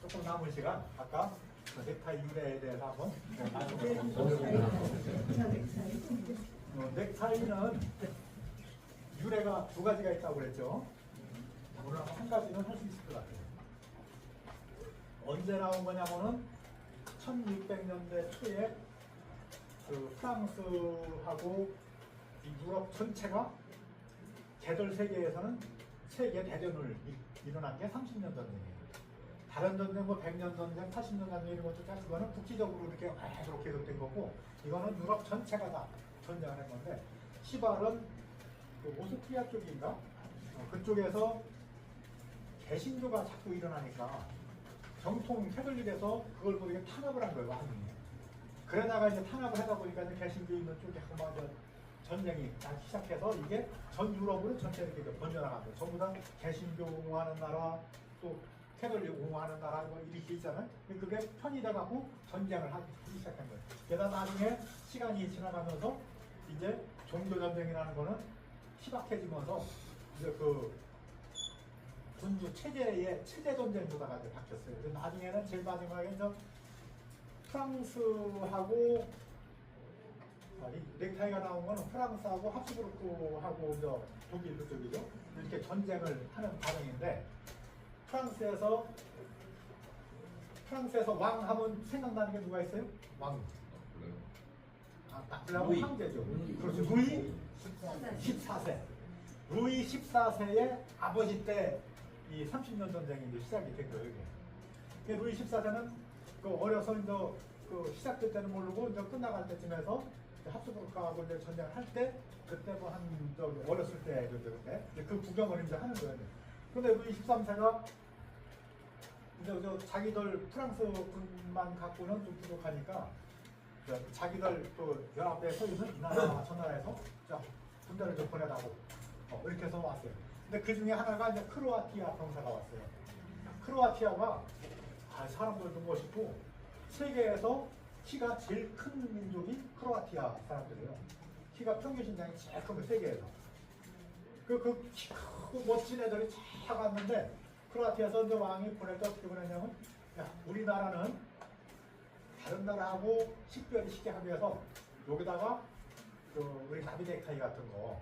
조금 남은 시간 아까 그 넥타이 유래에 대해서 한번 넥타이는 유래가 두 가지가 있다고 그랬죠. 오늘 한 가지는 할 수 있을 것 같아요. 언제 나온 거냐면은 1600년대 초에 그 프랑스하고 유럽 전체가 개돌 세계에서는 세계 대전을 일어난 게 30년 전이에요. 다른 전쟁, 뭐 100년 전쟁, 80년 전쟁 이런 것도 다 그거는 국지적으로 이렇게 계속 계속된 거고, 이거는 유럽 전체가 다 전쟁을 한 건데, 시발은 그 오스트리아 쪽인가? 그쪽에서 개신교가 자꾸 일어나니까 정통 캐톨릭에서 그걸 모르게 탄압을 한 거예요, 많이. 그러다가 이제 탄압을 하다 보니까 이제 개신교 있는 쪽에 한번 전쟁이 나기 시작해서 이게 전 유럽으로 전체 이렇게 번져나간 거예요. 전부 다 개신교 옹호하는 나라, 또 캐톨릭 옹호하는 나라 뭐 이렇게 있잖아요. 그게 편이 돼갖고 전쟁을 하기 시작한 거예요. 게다가 나중에 시간이 지나가면서 이제 종교 전쟁이라는 거는 희박해지면서 이제 그 군주 체제의 체제 전쟁보다가 이제 바뀌었어요. 그래서 나중에는 제일 마지막에 이제 프랑스하고 이 넥타이가 나온 거는 프랑스하고 합스부르크하고 이제 독일 그쪽이죠. 이렇게 전쟁을 하는 과정인데, 프랑스에서 왕 하면 생각나는 게 누가 있어요? 왕. 나폴레옹 황제죠. 그렇죠. 루이 14세. 루이 14세의 아버지 때 이 30년 전쟁이 이제 시작이 된 거예요. 이게. 루이 14세는 그 어려서 이제 그 시작될 때는 모르고 이제 끝나갈 때쯤에서 합스부르크하고 이제 전쟁을 할 때, 그때 뭐 한 저기 어렸을 때 그때 그 구경을 이제 하는 거예요. 근데 루이 13세가 이제 저 자기들 프랑스 군만 갖고는 좀 부족하니까 자기들 또 연합대에 서 있는 이 나라 저 나라에서 자 군대를 좀 보내라고 이렇게 해서 왔어요. 근데 그 중에 하나가 이제 크로아티아 병사가 왔어요. 크로아티아가 사람들도 멋있고 세계에서 키가 제일 큰 민족이 크로아티아 사람들이에요. 키가 평균 신장이 제일 큰 거 세계에서. 그 키 크고 멋진 애들이 쫙 왔는데, 크로아티아에서 이제 왕이 보낼 때 어떻게 보냈냐면, 야, 우리나라는 다른 나라하고 식별시게 하기 위해서 여기다가 그 우리 나비 넥타이 같은 거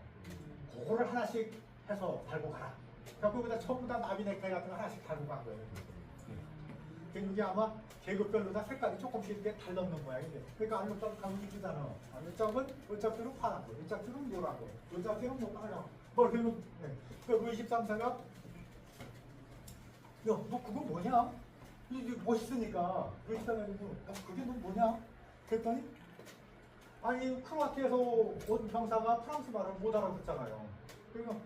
그거를 하나씩 해서 달고 가라. 그래서 여기다 전부 다 나비 넥타이 같은 거 하나씩 달고 간 거예요. 이게 아마 계급별로 다 색깔이 조금씩 이렇게 달라놓는 모양인데, 그러니까 알록달록 가면 이쁘잖아. 이쪽은 이쪽들은 파란 거, 이쪽들은 노란 거, 이쪽들은 뭐 빨간 거. 뭐 그러면 그 루이 13세가 야, 너 그거 뭐냐? 이게 멋있으니까 루이 13세가 야, 그게 너 뭐냐? 그랬더니 아니 크로아티아에서 온 병사가 프랑스 말을 못 알아듣잖아요. 그러니까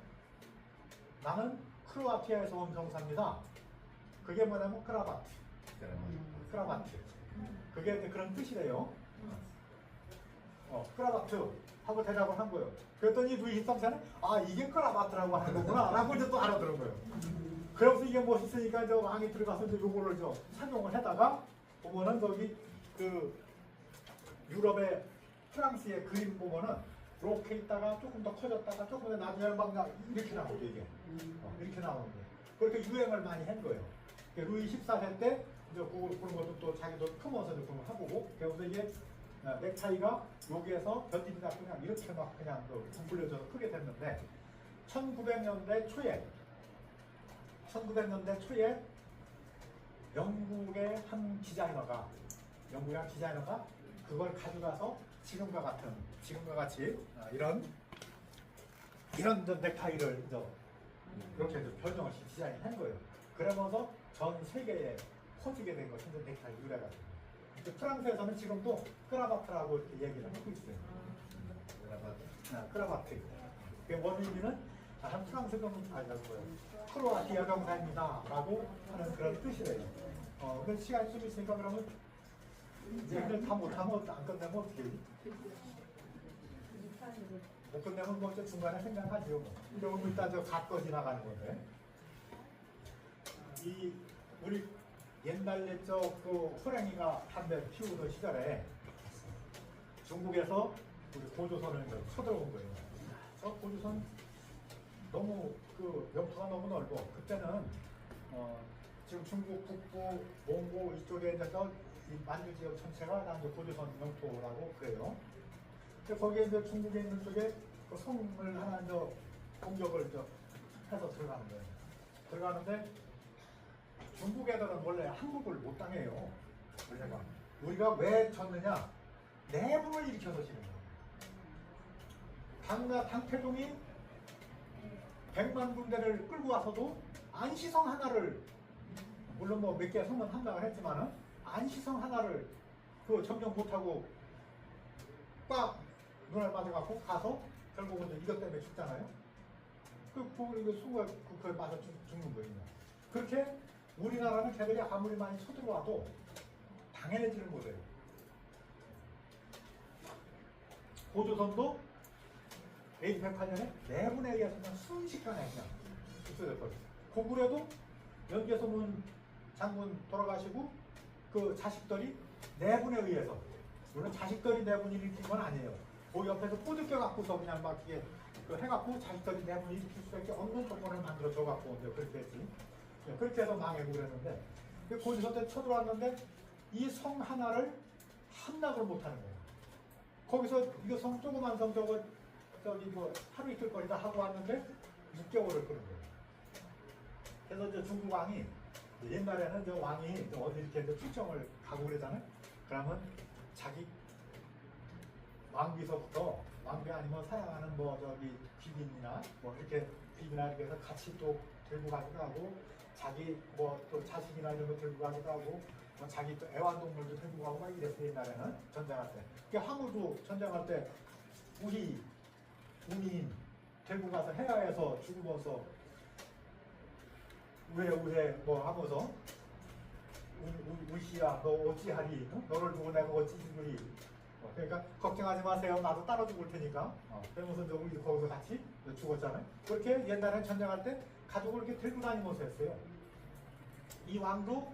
나는 크로아티아에서 온 병사입니다. 그게 뭐냐면 크라바트. 크라바트. 그게 이제 그런 뜻이래요. 크라바트 하고 대답을 한 거예요. 그랬더니 루이 13세는 아 이게 크라바트라고 하는 거구나 라고 이제 또 알아들은 거예요. 그래서 이게 멋있으니까 이제 왕이 들어가서 이제 요거를 저 상용을 해다가 보면은 저기 그 유럽의 프랑스의 그림 보면은 이렇게 있다가 조금 더 커졌다가 조금 더 나중에 막 이렇게 나오죠 이게. 이렇게 나오는 거예요. 그렇게 유행을 많이 한 거예요. 루이 14세 때 이제 그런 것도 또 자기도 크면서 그런 걸 하고, 그래서 이게 넥타이가 여기에서 변질이나 그냥 이렇게 막 그냥 둥글려져서 크게 됐는데, 1900년대 초에 영국의 한 디자이너가 그걸 가져가서 지금과 같이 이런 넥타이를 이렇게 변형을 디자인한 거예요. 그러면서 전 세계에 퍼지게 된 것이 넥타이 유래가 됩니다. 프랑스에서는 지금도 크라바트라고 이렇게 얘기를 하고 있어요. 크라바트. 원인은 한 프랑스 병사라고요. 크로아티아 병사입니다라고 하는 그런 뜻이래요. 근데 시간이 좀 있으니까 그러면 얘기를 다 못하면 안 끝내면 어떻게 해요? 못 끝내면 뭐 중간에 생각하죠. 그러면 일단 저 갖고 지나가는 건데. 우리 옛날 그 호랭이가 담배 피우던 시절에 중국에서 우리 고조선을 쳐들어온 거예요. 저 고조선 너무 그 영토가 너무 넓어. 그때는 지금 중국 북부, 몽고 이쪽에 있어서 이 만주 지역 전체가 다 이제 고조선 영토라고 그래요. 근데 거기에 이제 중국에 있는 쪽에 그 성을 하나 이제 공격을 이제 해서 들어가는 거예요. 들어가는데 중국 애들은 원래 한국을 못 당해요. 우리가 왜 졌느냐? 내분을 일으켜서 지는 거예요. 당태종이 100만 군대를 끌고 와서도 안시성 하나를, 물론 뭐 몇 개 성은 함락을 했지만은 안시성 하나를 그 점령 못하고 빡 눈알 맞아갖고 가서 결국은 이것 때문에 죽잖아요. 이거 수가 그걸 맞아 죽는 거예요. 그렇게 우리나라는 걔들이 아무리 많이 쳐들어와도 당연해지는 거예요. 고조선도 AD 108년에 내분에 의해서 그냥 순식간에 그냥 없어졌거든요. 고구려도 연개소문 장군 돌아가시고 그 자식들이 내분에 의해서, 물론 자식들이 내분을 일으킨 건 아니에요. 그 옆에서 꼬드겨 갖고서 그냥 막 이게 그 해갖고 자식들이 내분을 일으킬 수밖에 없는 조건을 만들어 줘갖고 이제 그렇게 했지. 그렇게 해서 망하고 그랬는데, 고조선 때 쳐들어왔는데 이 성 하나를 함락을 못하는 거예요. 거기서 이거 성 조그만 성 저기 뭐 하루 이틀 거리다 하고 왔는데 6개월을 끄는 거예요. 그래서 이제 중국 왕이, 옛날에는 저 왕이 어디 이렇게 이제 출정을 가고 그러잖아요. 그러면 자기 왕비서부터, 왕비 아니면 사랑하는 뭐 저기 비빈이나 뭐 이렇게 비빈이나 이렇게 해서 같이 또 들고 가기도 하고, 자기 뭐 또 자식이나 이런 거 들고 가기도 하고, 뭐 자기 또 애완동물도 들고 가고 막 이랬어요. 옛날에는 전쟁할 때. 그러니까 항우도 전쟁할 때 우리 군인 들고 가서 해야에서 죽으면서 우회 뭐 하면서 우시야 너 어찌하리, 너를 두고 내가 어찌 죽으리, 그러니까 걱정하지 마세요, 나도 따라 죽을 테니까, 그러면서 이제 우리 거기서 같이 죽었잖아요. 그렇게 옛날에 전쟁할 때 가족을 이렇게 들고 다니면서 했어요. 이 왕도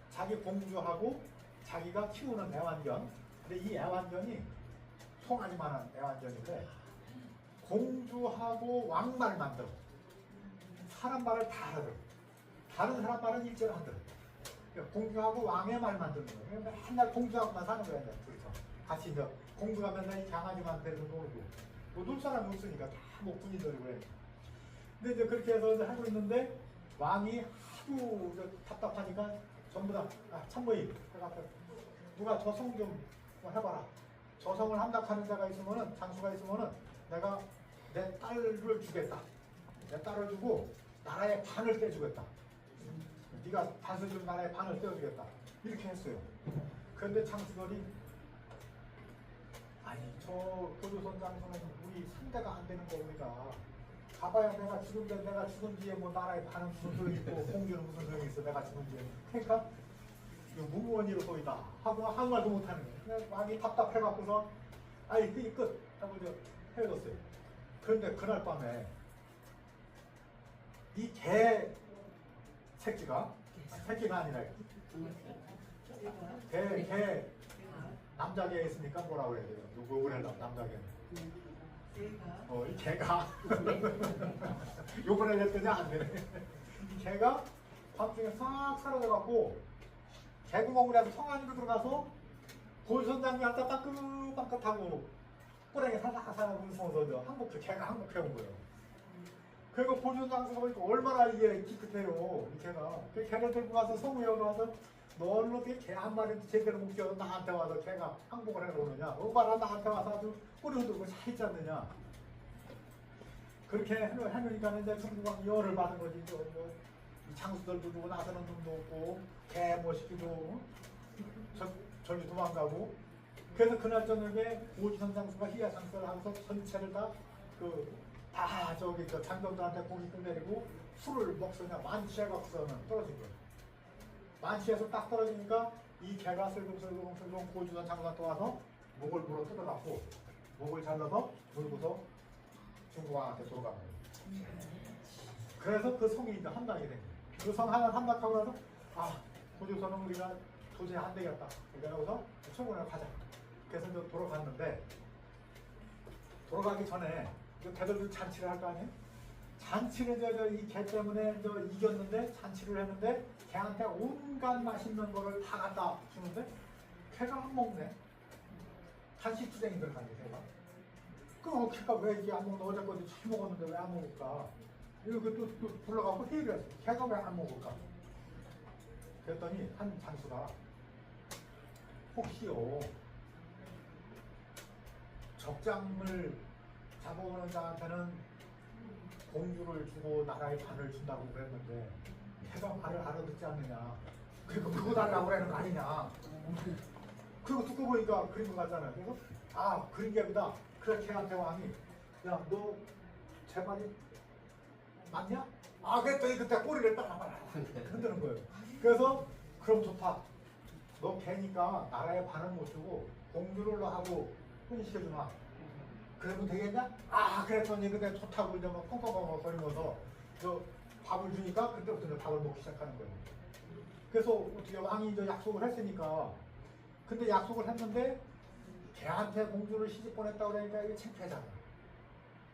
자기 공주하고 자기가 키우는 애완견, 근데 이 애완견이 송아지만한 애완견인데 공주하고 왕 말만 들어, 사람 말을 다 알아들어. 다른 사람 말은 일절 안 들어. 그러니까 공주하고 왕의 말만 듣는 거예요. 맨날 공주하고만 사는 거야. 둘이서 같이 이제 공주가 맨날 이 강아지만 데리고 놀고, 뭐 놀 사람이 없으니까 다 뭐 군인들이고 그래. 근데 이제 그렇게 해서 이제 하고 있는데 왕이 하도 답답하니까 전부 다 참모임 해갖고 누가 저 성 좀 해봐라. 저 성을 함락하는 자가 있으면은, 장수가 있으면은 내가 내 딸을 주겠다. 내 딸을 주고 나라의 반을 떼주겠다. 네가 다스리는 나라의 반을 떼어주겠다. 이렇게 했어요. 그런데 장수들이, 아니 저 고조선 장수는 우리 상대가 안 되는 거, 우리가 가봐야 내가 죽은데, 내가 죽은 뒤에 뭐 나라의 반은 무슨 소용이 있고 공주는 무슨 소용이 있어, 내가 죽은 뒤에. 그러니까 무무원이로 보이다 하고 한 말도 못하는 거예요. 그냥 왕이 답답해갖고서 아이 그게 끝 하고 이제 헤어졌어요. 그런데 그날 밤에 이 개 새끼가 아니라 개 남자 개 있으니까 뭐라고 해야 돼요? 누구 그래 남자 개는? 이 개가 욕을 했더니 안 되네. 이 개가 밤중에 싹 사라져갖고 개구멍이라도 성 안으로 들어가서 고조선 장군한테 따끈따끈하고 꼬랭이 살살살살 웃으면서 개가 항복해온 거예요. 그리고 고조선 장수가 보니까 얼마나 이게 기특해요. 이 개가. 그 개를 들고 가서 성우에 와서 너는 어떻게 개 한 마리 제대로 못 키워서 나한테 와서 개가 항복을 해서 오느냐. 엄마랑 나한테 와서 아주 꼬리 흔들고 잘 있지 않느냐. 그렇게 해놓으니까 이제 중국왕 열을 받은 거지. 장수들도 누구 나서는 놈도 없고 개 멋있기도 저기 도망가고. 그래서 그날 저녁에 오지선 장수가 희야 장수를 하면서 전체를 다 저기 장병들한테 고기 끝내리고 술을 먹서냐 만취해갖고서는 떨어진 거예요. 만취해서 딱 떨어지니까 이 개가 슬금슬금 고지선 장수한테 와서 목을 물어 뜯어갖고 목을 잘라서 물고서 중국왕한테 돌아간 거예요. 그래서 그 성이 이제 함락이 된 거예요. 그 성 하나 함락하고 나서 고조선은 우리가 도저히 안 되겠다. 그래서 청군을 가자. 그래서 이제 돌아갔는데, 돌아가기 전에 걔들도 잔치를 할 거 아니에요? 잔치를 이 개 때문에 이겼는데 잔치를 했는데 개한테 온갖 맛있는 거를 다 갖다 주는데 개가 안 먹네. 간식투쟁이 들어가네 개가. 그럼 개가 왜 이게 안 먹나? 어제까지 잘 먹었는데 왜 안 먹을까? 이거 또 불러갖고 회의를 했어. 개가 왜 안 먹을까? 그랬더니 한 장수가 혹시요 적장을 잡아오는 자한테는 공주를 주고 나라의 반을 준다고 그랬는데 걔가 말을 알아듣지 않느냐. 그리고 그거 달라고 그러는 거 아니냐. 그리고 듣고 보니까 그린 거 같잖아요. 그래서 그린 게 아니다. 그래 걔한테 왕이 야 너 제 말이 맞냐? 그랬더니 그때 꼬리를 따라봐라 흔드는 거예요. 그래서 그럼 좋다. 너 걔니까 나라의 반을 못 주고 공주를 하고 혼인시켜주마. 그러면 되겠냐? 그랬더니 그때 좋다고 이제 막 콩콩콩 거리면서 저 밥을 주니까 그때부터 이제 밥을 먹기 시작하는 거예요. 그래서 어떻게 왕이 이제 약속을 했으니까 근데 약속을 했는데 걔한테 공주를 시집 보냈다고 그러니까 이게 창피하잖아요.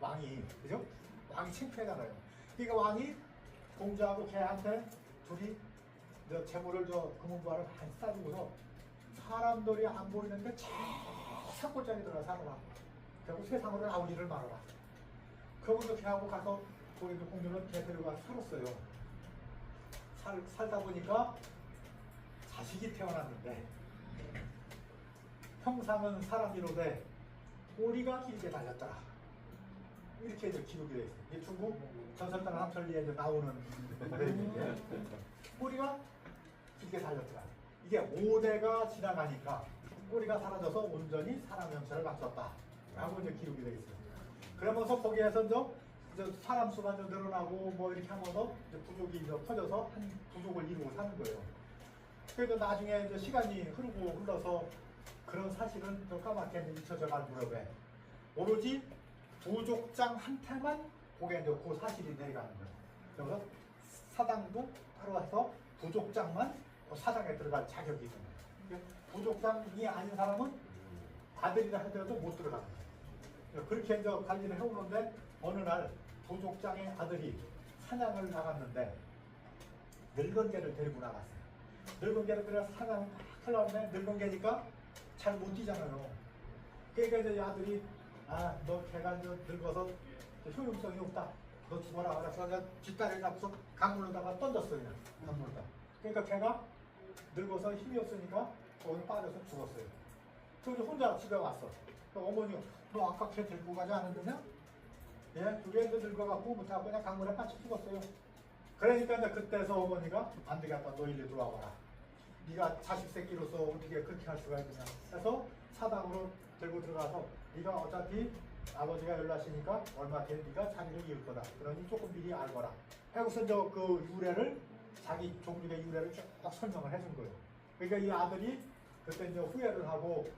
왕이 그죠? 왕이 창피하잖아요. 그러니까 왕이 공주하고 걔한테 둘이 재물을 금은부화를 많이 싸주고서 사람들이 안 보이는데 저 산골짜기 들어가 살아라. 결국 세상으로 나오지를 말아라. 그러고서 걔하고 가서 거기 공주는 걔 데려가 살았어요. 살다 보니까 자식이 태어났는데 평상은 사람이로되 꼬리가 길게 달렸더라. 이렇게 이제 기록이 되어 있어요. 이게 중국 전설단 함설리에 나오는 노래인데 꼬리가 길게 달렸더라. 이게 5대가 지나가니까 꼬리가 사라져서 온전히 사람 형체를 갖췄다. 라고 이제 기록이 되어 있어요. 그러면서 거기에서 이제 사람 수가 늘어나고 뭐 이렇게 하면서 이제 부족이 이제 퍼져서 한 부족을 이루고 사는 거예요. 그래도 나중에 이제 시간이 흘러서 그런 사실은 좀 까맣게 잊혀져 갈 무렵에 오로지 부족장한테만 그게 이제 그 사실이 내려가는 거예요. 그래서 사당도 따로 와서 부족장만 그 사당에 들어갈 자격이 있는 거예요. 부족장이 아닌 사람은 아들이라 하더라도 못 들어가는 거예요. 그렇게 이제 관리를 해오는데 어느 날 부족장의 아들이 사냥을 나갔는데 늙은 개를 데리고 나갔어요. 늙은 개를 데려서 사냥을 막 하려는데 늙은 개니까 잘 못 뛰잖아요. 그러니까 이제 아들이 너 개가 이제 늙어서 효용성이 없다. 너 죽어라. 그래서 그냥 뒷다리를 잡고서 강물로다가 던졌어요. 그냥 강물로다. 그러니까 개가 늙어서 힘이 없으니까 거기 빠져서 죽었어요. 그래서 혼자 집에 왔어. 어머니가 너 아까 개 들고 가지 않았느냐? 예? 그게 이제 늙어갖고 못하고 그냥 강물에 빠져 죽었어요. 그러니까 이제 그때서 어머니가 안 되겠다. 너 일리 들어와봐라. 네가 자식 새끼로서 어떻게 그렇게 할 수가 있느냐. 그래서 사당으로 들고 들어가서 네가 어차피 아버지가 연락하시니까 얼마 뒤에 네가 자기를 이을 거다. 그러니 조금 미리 알거라. 하고서 이제 그 유래를 자기 종족의 유래를 쭉 설명을 해준 거예요. 그러니까 이 아들이 그때 이제 후회를 하고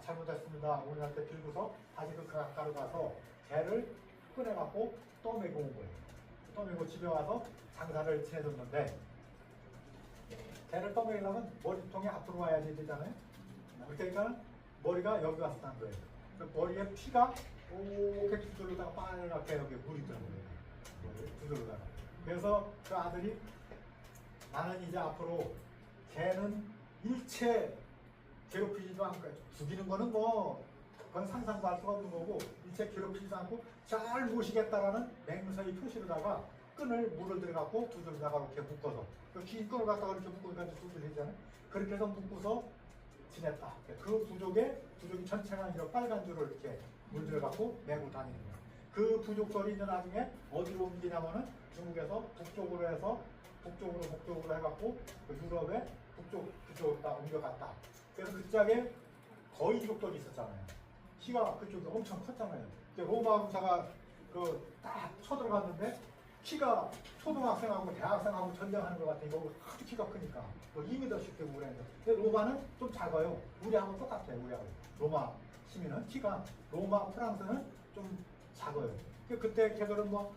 잘못했습니다. 어머니한테 빌고서 다시 그 가까로 가서 개를 꺼내갖고 떠매고 온 거예요. 떠매고 집에 와서 장사를 지내줬는데 개를 떠매려면 머리통이 앞으로 와야지 되잖아요. 그러니까 머리가 여기 와서 난 거예요. 그 머리에 피가 이렇게 두들로다가 빨갛게 여기 물이 드는 거예요. 두들로다가. 그래서 그 아들이 나는 이제 앞으로 개는 일체 괴롭히지도 않고 죽이는 거는 뭐 그건 상상도 할 수가 없는 거고 일체 괴롭히지도 않고 잘 모시겠다라는 맹세의 표시로다가 끈을 물을 들어갖고 두들로다가 이렇게 묶어서 긴 끈을 갖다가 이렇게 묶으니까 두들이잖아요. 그렇게 해서 묶고서 지냈다. 그 부족이 전체가 아니라 빨간 줄을 이렇게 물 들어갖고 메고 다니는 거예요. 그 부족들이 이제 나중에 어디로 옮기냐면은 중국에서 북쪽으로 해서 북쪽으로 해갖고 그 유럽의 그쪽으로 다 옮겨갔다. 그래서 그쪽에 거의 족들이 있었잖아요. 키가 그쪽에 엄청 컸잖아요. 로마 군사가 딱 쳐들어갔는데 키가 초등학생하고 대학생하고 전쟁하는 것 같으니까 아주 키가 크니까 2m씩 되고 그랬는데 근데 로마는 좀 작아요. 우리하고 똑같아요. 우리하고 로마 시민은 키가 로마 프랑스는 좀 작아요. 그때 걔들은 뭐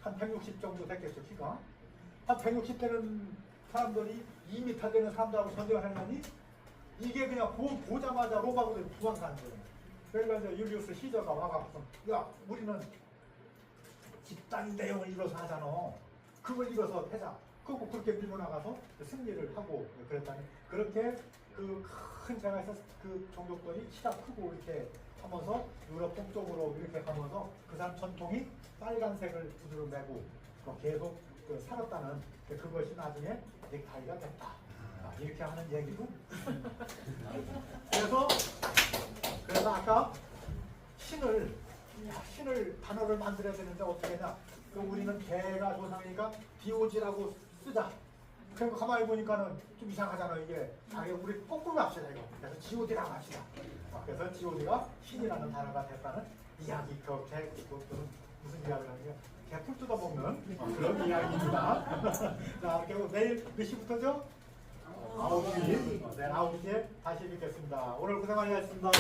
한 160 정도 됐겠죠. 키가 한 160 되는 사람들이 2m 되는 사람들하고 전쟁을 하려니 이게 그냥 보자마자 로마군들이 도망가는 거예요. 그러니까 이제 율리우스 시저가 와갖고 야 우리는 집단 대응을 이뤄서 하잖아. 그걸 이뤄서 해자. 그거 그렇게 밀고 나가서 승리를 하고 그랬다니. 그렇게 그 큰 제가 있었 그 종족들이 키가 크고 이렇게 하면서 유럽 북쪽으로 이렇게 가면서 그 사람 전통이 빨간색을 구두를 메고 계속 그 살았다는 그것이 나중에 넥타이가 됐다. 이렇게 하는 얘기도 있습니다. 그래서 아까 신을 단어를 만들어야 되는데 어떻게 하냐? 그 우리는 개가 조상이니까 디오지라고 쓰자. 그리고 가만히 보니까는 좀 이상하잖아 이게. 우리 거꾸로 합시다 이거. 그래서 지오디라고 합시다. 그래서 지오디가 신이라는 단어가 됐다는 이야기. 무슨 이야기를 하는 게 개풀 뜯어먹는 그런 이야기입니다. 자, 그리고 내일 몇 시부터죠? 9시. 네, 9시에 다시 뵙겠습니다. 오늘 고생 많이 하셨습니다.